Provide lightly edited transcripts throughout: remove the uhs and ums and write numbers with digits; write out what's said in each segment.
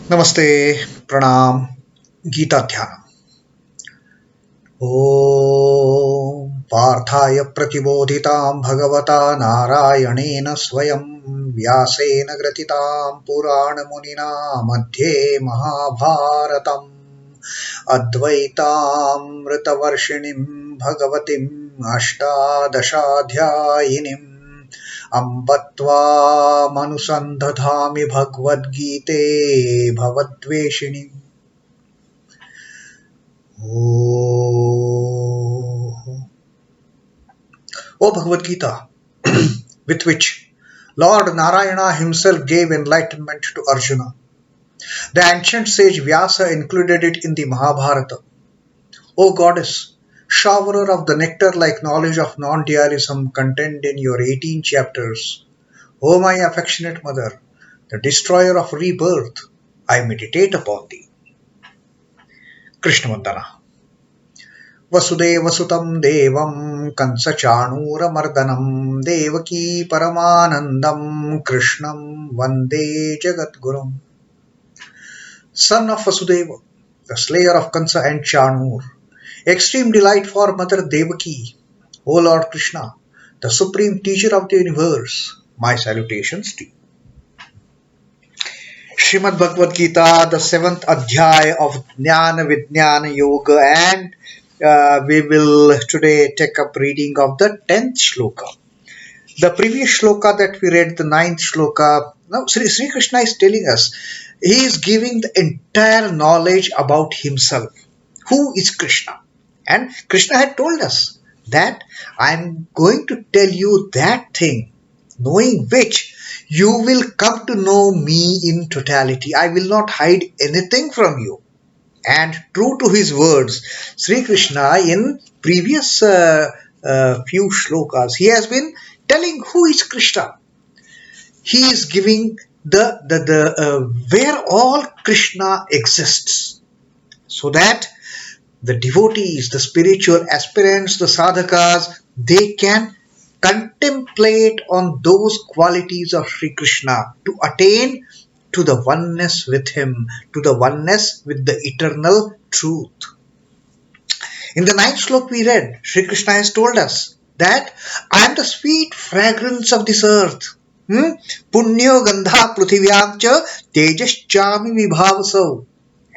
Namaste, Pranam, Gita Dhyana. Om Parthaya Pratibodhitam Bhagavata Narayanena Swayam Vyasena Gratitam Purana Munina Madhye Mahabharatam Advaitam Ritavarshinim Bhagavatim Ashtadashadhyayinim Ambatva Manusandhadhami Bhagavad Gite Bhavadveshini. O Bhagavad Gita, with which Lord Narayana himself gave enlightenment to Arjuna. The ancient sage Vyasa included it in the Mahabharata. O Goddess, showerer of the nectar-like knowledge of non-dualism contained in your 18 chapters, O my affectionate mother, the destroyer of rebirth, I meditate upon thee. Krishna Vandana. Vasudeva Sutam Devam Kansa Chanura Mardanam Devaki Paramanandam Krishnam Vande Jagadgurum. Son of Vasudeva, the slayer of Kansa and Chanur, extreme delight for Mother Devaki, O Lord Krishna, the supreme teacher of the universe, my salutations to you. Srimad Bhagavad Gita, the 7th Adhyaya of Dnyaan Vidyaan Yoga, and we will today take up reading of the 10th Shloka. The previous Shloka that we read, the 9th Shloka, now Sri Krishna is telling us, he is giving the entire knowledge about himself. Who is Krishna? And Krishna had told us that I am going to tell you that thing, knowing which you will come to know me in totality. I will not hide anything from you. And true to his words, Sri Krishna in previous few shlokas, he has been telling who is Krishna. He is giving the where all Krishna exists, so that the devotees, the spiritual aspirants, the sadhakas, they can contemplate on those qualities of Sri Krishna to attain to the oneness with him, to the oneness with the eternal truth. In the 9th slok we read, Sri Krishna has told us that I am the sweet fragrance of this earth. Punyo gandha pruthivyam cha tejas chami vibhavasau.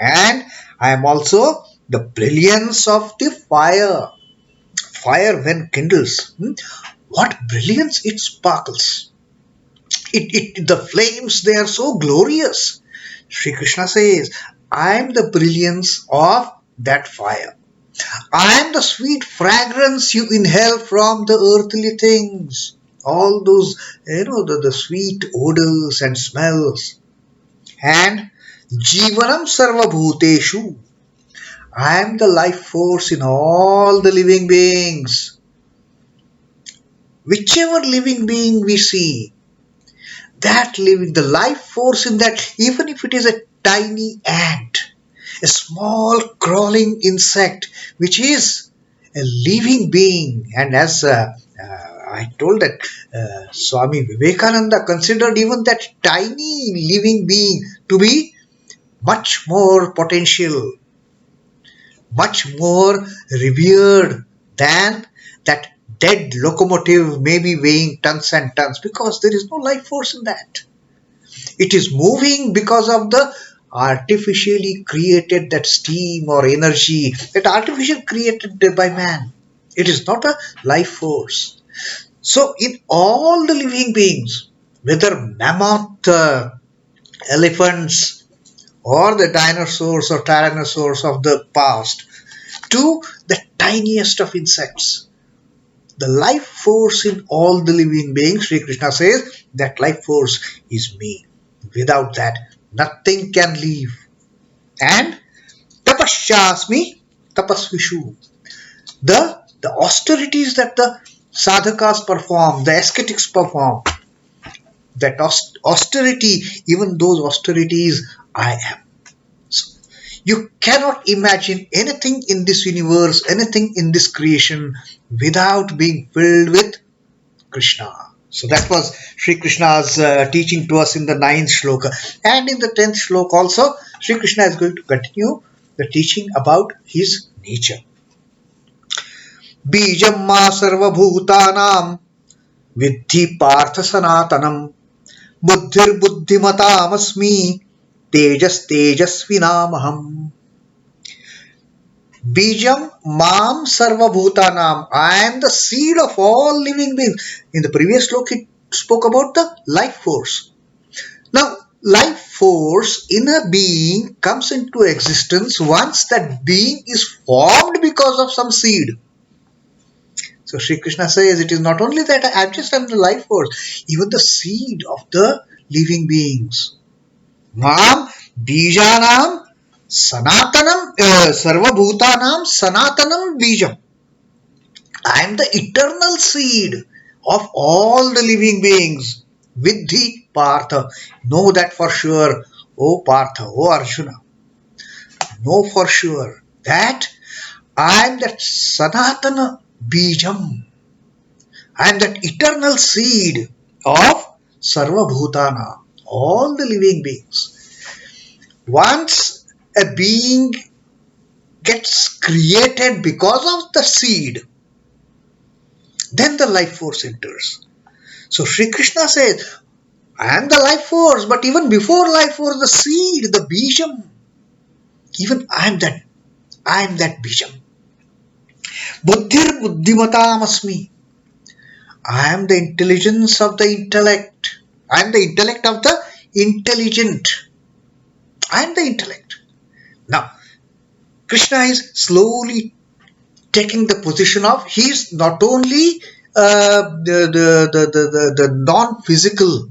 And I am also the brilliance of the fire. Fire when kindles. What brilliance it sparkles. The flames, they are so glorious. Sri Krishna says, I am the brilliance of that fire. I am the sweet fragrance you inhale from the earthly things. All those, the sweet odors and smells. And Jivanam sarva-bhūteshu. I am the life force in all the living beings. Whichever living being we see, that living, the life force in that, even if it is a tiny ant, a small crawling insect, which is a living being. And as I told that Swami Vivekananda considered even that tiny living being to be much more potential, much more revered than that dead locomotive maybe weighing tons and tons, because there is no life force in that. It is moving because of the artificially created that steam or energy, that artificial created by man. It is not a life force. So in all the living beings, whether mammoth elephants or the dinosaurs or tyrannosaurs of the past, to the tiniest of insects, the life force in all the living beings, Sri Krishna says, that life force is me. Without that, nothing can live. And tapasya-asmi tapasvishu. The austerities that the sadhakas perform, the ascetics perform, that austerity, even those austerities, I am. So, you cannot imagine anything in this universe, anything in this creation without being filled with Krishna. So that was Sri Krishna's teaching to us in the 9th shloka. And in the 10th shloka also, Sri Krishna is going to continue the teaching about his nature. Bījaṁ sarva-bhūtānāṁ viddhi pārtha sanātanam buddhir buddhimatām asmi tejas tejasvinām aham. Bījaṁ sarva-bhūtānāṁ. I am the seed of all living beings. In the previous sloka, he spoke about the life force. Now, life force in a being comes into existence once that being is formed because of some seed. So Sri Krishna says it is not only that I am just the life force, even the seed of the living beings. Mam bījaṁ sanātanam sarva-bhūtānāṁ sanātanam bījaṁ. I am the eternal seed of all the living beings. Viddhi Partha. Know that for sure, O Partha, O Arjuna. Know for sure that I am that sanātana bījaṁ. I am that eternal seed of sarva-bhūtānāṁ, all the living beings. Once a being gets created because of the seed, then the life force enters. So Sri Krishna says, I am the life force, but even before life force, the seed, the bījaṁ, even I am that bījaṁ. Buddhir buddhimatām asmi. I am the intelligence of the intellect. I am the intellect of the intelligent. I am the intellect. Now, Krishna is slowly taking the position of, he is not only the non-physical,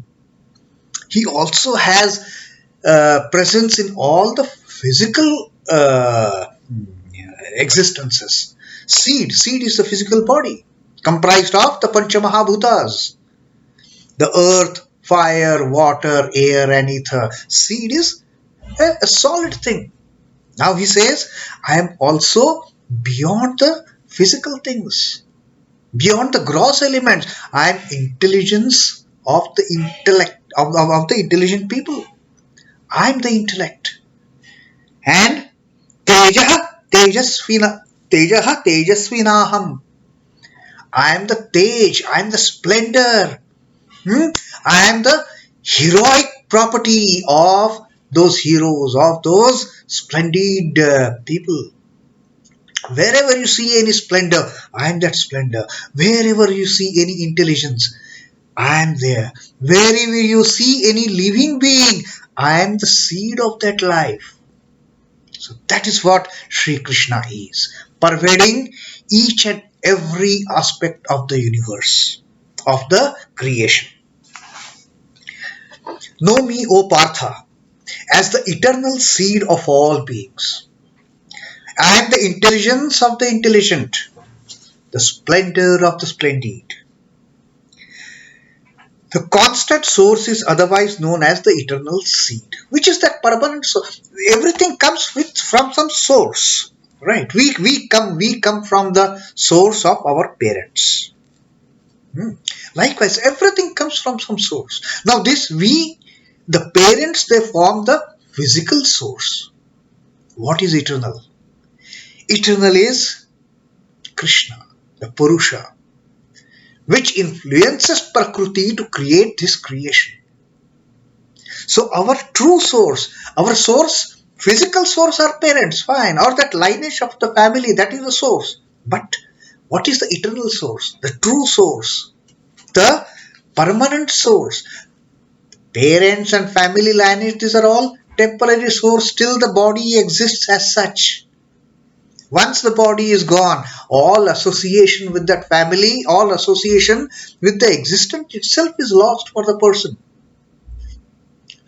he also has presence in all the physical existences. Seed is the physical body comprised of the Pancha Mahabhutas, the earth, fire, water, air and ether. Seed is a solid thing. Now he says, I am also beyond the physical things, beyond the gross elements. I am intelligence of the intellect, of the intelligent people. I am the intellect. And tejasvinām. I am the tej, I am the splendor. I am the heroic property of those heroes, of those splendid people. Wherever you see any splendor, I am that splendor. Wherever you see any intelligence, I am there. Wherever you see any living being, I am the seed of that life. So that is what Sri Krishna is, pervading each and every aspect of the universe, of the creation. Know me, O Partha, as the eternal seed of all beings. I am the intelligence of the intelligent, the splendor of the splendid. The constant source is otherwise known as the eternal seed, which is that permanent source. Everything comes from some source, right? We come from the source of our parents. Likewise, everything comes from some source. Now the parents, they form the physical source. What is eternal? Eternal is Krishna, the Purusha, which influences Prakriti to create this creation. So our true source, our source, physical source are parents, fine, or that lineage of the family, that is the source. But what is the eternal source, the true source, the permanent source? Parents and family lineage, these are all temporary source till the body exists as such. Once the body is gone, all association with that family, all association with the existence itself is lost for the person.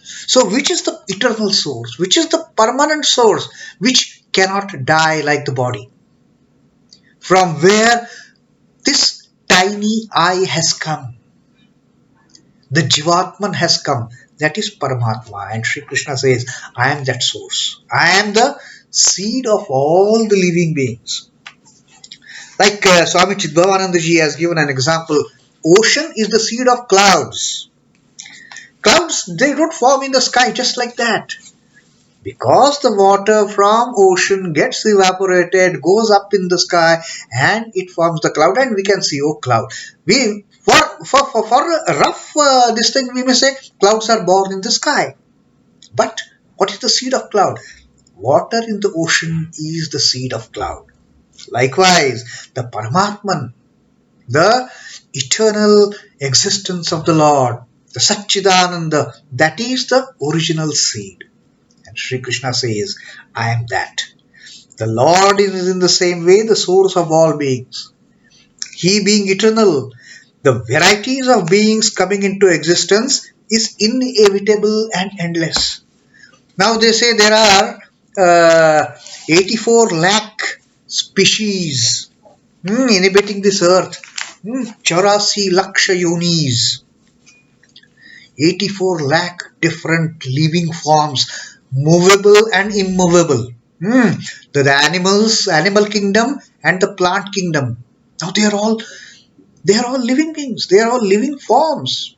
So which is the eternal source? Which is the permanent source which cannot die like the body? From where this tiny I has come, the Jivatman has come, that is Paramatma. And Sri Krishna says, I am that source. I am the seed of all the living beings. Like Swami Chidbhavananda ji has given an example ocean is the seed of clouds. Clouds, they don't form in the sky just like that. Because the water from ocean gets evaporated, goes up in the sky, and it forms the cloud, and we can see, oh, cloud. For a rough this thing, we may say clouds are born in the sky. But what is the seed of cloud? Water in the ocean is the seed of cloud. Likewise, the Paramatman, the eternal existence of the Lord, the Satchidananda, that is the original seed. And Sri Krishna says, I am that. The Lord is in the same way the source of all beings. He being eternal, the varieties of beings coming into existence is inevitable and endless. Now they say there are 84 lakh species inhabiting this earth. 84 laksha yonis. 84 lakh different living forms, movable and immovable. The animals, animal kingdom and the plant kingdom. Now they are all living beings. They are all living forms.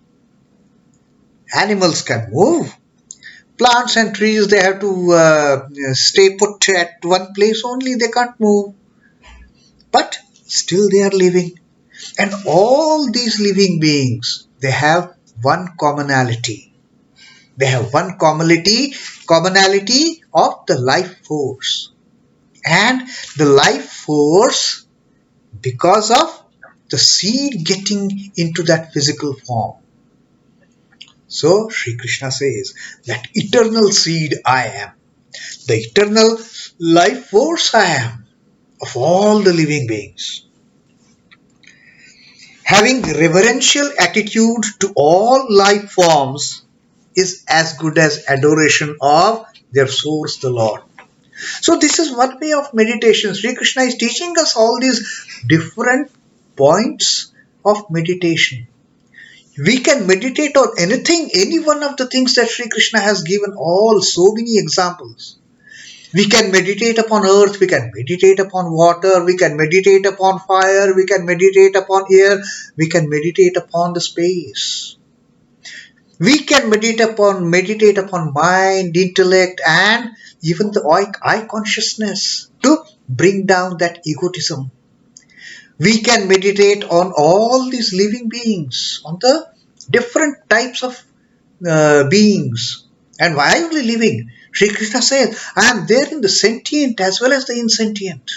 Animals can move. Plants and trees, they have to stay put at one place only. They can't move. But still they are living. And all these living beings, they have one commonality. They have one commonality of the life force. And the life force, because of the seed getting into that physical form. So Sri Krishna says that eternal seed I am. The eternal life force I am of all the living beings. Having reverential attitude to all life forms is as good as adoration of their source, the Lord. So this is one way of meditation. Sri Krishna is teaching us all these different points of meditation. We can meditate on anything, any one of the things that Sri Krishna has given all so many examples. We can meditate upon earth, we can meditate upon water, we can meditate upon fire, we can meditate upon air, we can meditate upon the space. We can meditate upon mind, intellect, and even the I consciousness to bring down that egotism. We can meditate on all these living beings, on the different types of beings. And why only living? Sri Krishna says, I am there in the sentient as well as the insentient.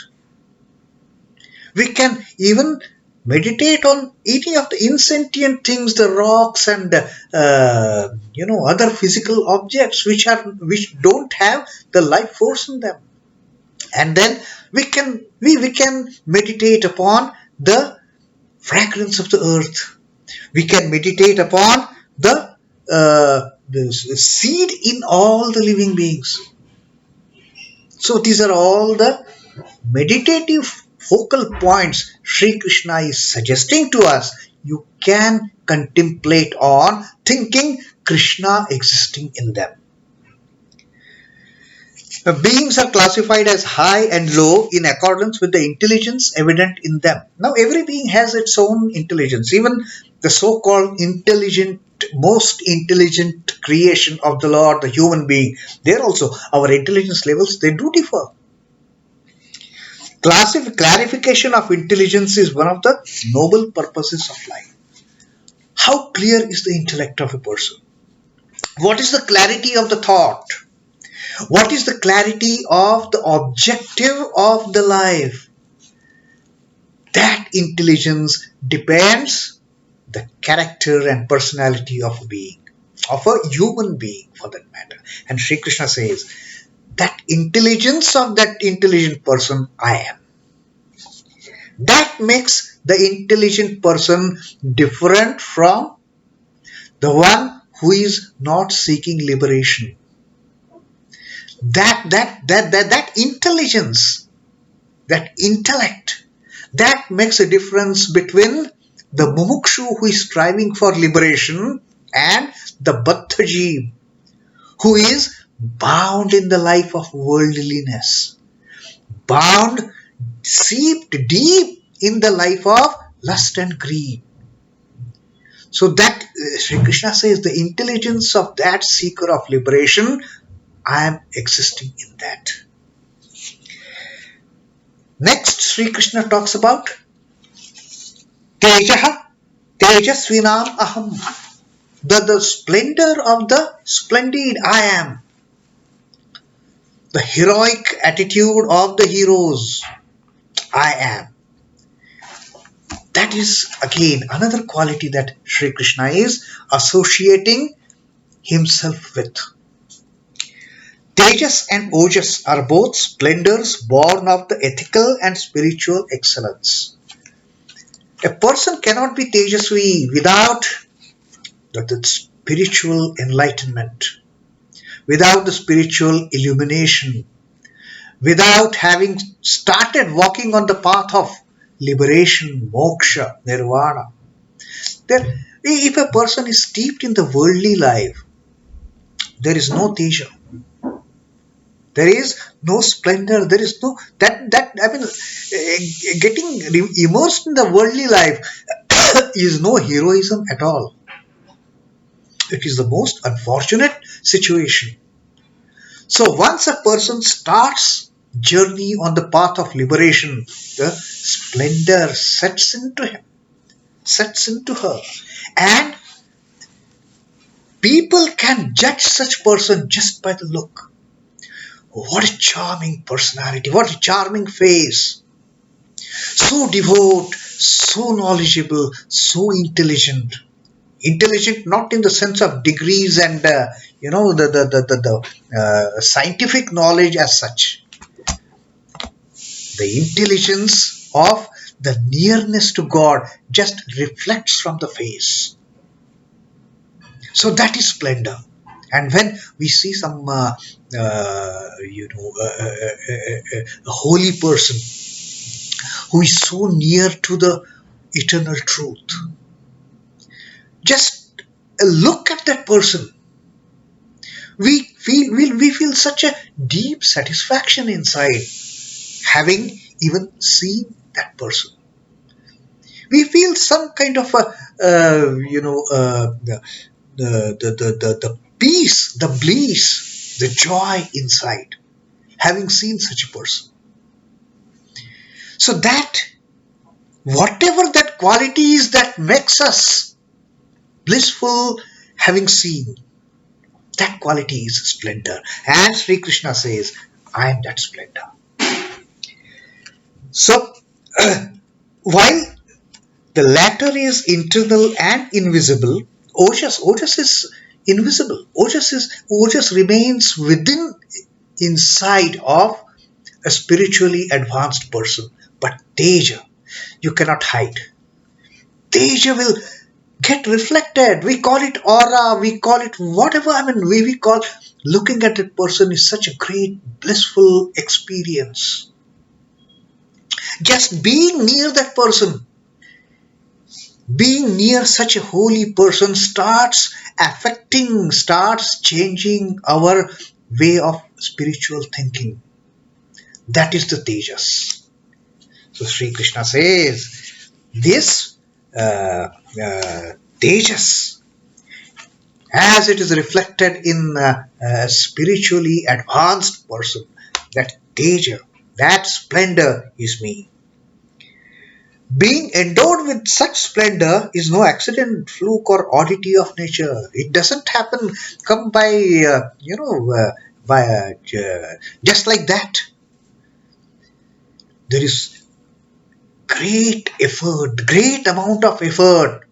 We can even meditate on any of the insentient things, the rocks and other physical objects which don't have the life force in them. And then we can meditate upon the fragrance of the earth. We can meditate upon the seed in all the living beings. So these are all the meditative focal points Sri Krishna is suggesting to us. You can contemplate on thinking Krishna existing in them. Beings are classified as high and low in accordance with the intelligence evident in them. Now every being has its own intelligence. Even the so-called most intelligent creation of the Lord, the human being, there also our intelligence levels, they do differ. Clarification of intelligence is one of the noble purposes of life. How clear is the intellect of a person? What is the clarity of the thought? What is the clarity of the objective of the life? That intelligence depends the character and personality of a being, of a human being for that matter. And Sri Krishna says, that intelligence of that intelligent person I am. That makes the intelligent person different from the one who is not seeking liberation. That intelligence, that intellect, that makes a difference between the mumukshu who is striving for liberation and the baddhaji who is bound in the life of worldliness, seeped deep in the life of lust and greed. So that Sri Krishna says the intelligence of that seeker of liberation, I am existing in that. Next, Sri Krishna talks about tejasvinām aham. The splendor of the splendid I am. The heroic attitude of the heroes I am. That is again another quality that Sri Krishna is associating himself with. Tejas and ojas are both splendors born of the ethical and spiritual excellence. A person cannot be tejasvi without the spiritual enlightenment, without the spiritual illumination, without having started walking on the path of liberation, moksha, nirvana. If a person is steeped in the worldly life, there is no teja. There is no splendor. There is no getting immersed in the worldly life is no heroism at all. It is the most unfortunate situation. So once a person starts journey on the path of liberation, the splendor sets into him, sets into her, and people can judge such person just by the look. What a charming personality, what a charming face. So devout, so knowledgeable, so intelligent. Intelligent not in the sense of degrees and the scientific knowledge as such. The intelligence of the nearness to God just reflects from the face. So that is splendor. And when we see some a holy person who is so near to the eternal truth, just a look at that person, we feel such a deep satisfaction inside, having even seen that person. We feel some kind of the peace, the bliss, the joy inside, having seen such a person. So that whatever that quality is that makes us blissful, having seen, that quality is splendor. And Sri Krishna says, I am that splendor. So while the latter is internal and invisible, ojas is invisible. Ojas remains within, inside of a spiritually advanced person. But teja, you cannot hide. Teja will get reflected. We call it aura, we call it whatever. We call looking at that person is such a great blissful experience. Just being near that person, being near such a holy person starts affecting, starts changing our way of spiritual thinking. That is the tejas. So Sri Krishna says, this tejas, as it is reflected in a spiritually advanced person, that teja, that splendor is me. Being endowed with such splendor is no accident, fluke, or oddity of nature. It doesn't come by just like that. There is great effort, great amount of effort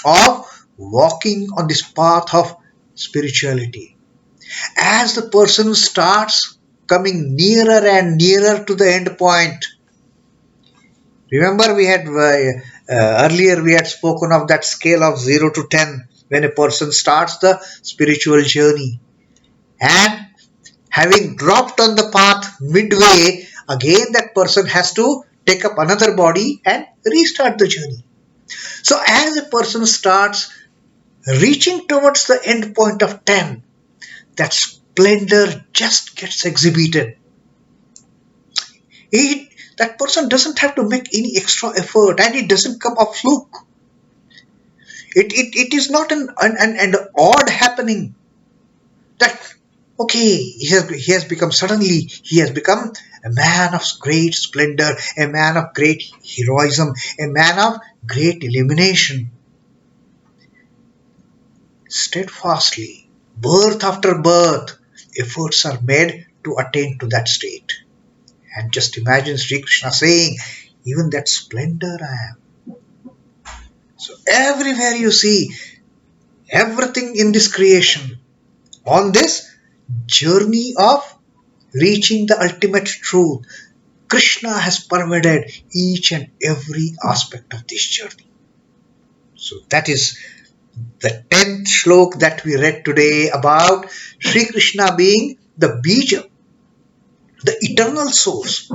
of walking on this path of spirituality. As the person starts coming nearer and nearer to the end point. Remember we had earlier we had spoken of that scale of 0 to 10 when a person starts the spiritual journey. And having dropped on the path midway, again that person has to take up another body and restart the journey. So as a person starts reaching towards the end point of 10, that splendor just gets exhibited. That person doesn't have to make any extra effort, and it doesn't come a fluke. It is not an odd happening that, okay, he has become, suddenly he has become a man of great splendor, a man of great heroism, a man of great illumination. Steadfastly, birth after birth, efforts are made to attain to that state. And just imagine Sri Krishna saying, even that splendor I am. So everywhere you see, everything in this creation, on this journey of reaching the ultimate truth, Krishna has pervaded each and every aspect of this journey. So that is the 10th shlok that we read today about Sri Krishna being the bījaṁ, the eternal source.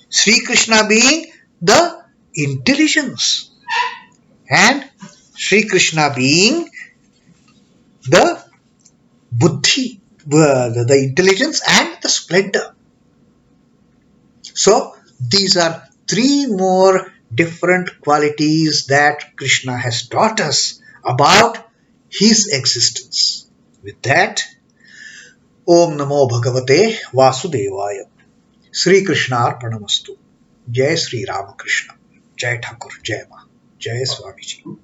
Sri Krishna being the intelligence, and Sri Krishna being the buddhi, the intelligence and the splendor. So these are three more different qualities that Krishna has taught us about his existence. With that, Om Namo Bhagavate Vasudevaya. Sri Krishna Arpanamastu. Jai Sri Ramakrishna. Jai Thakur. Jai Ma. Jai Swamiji.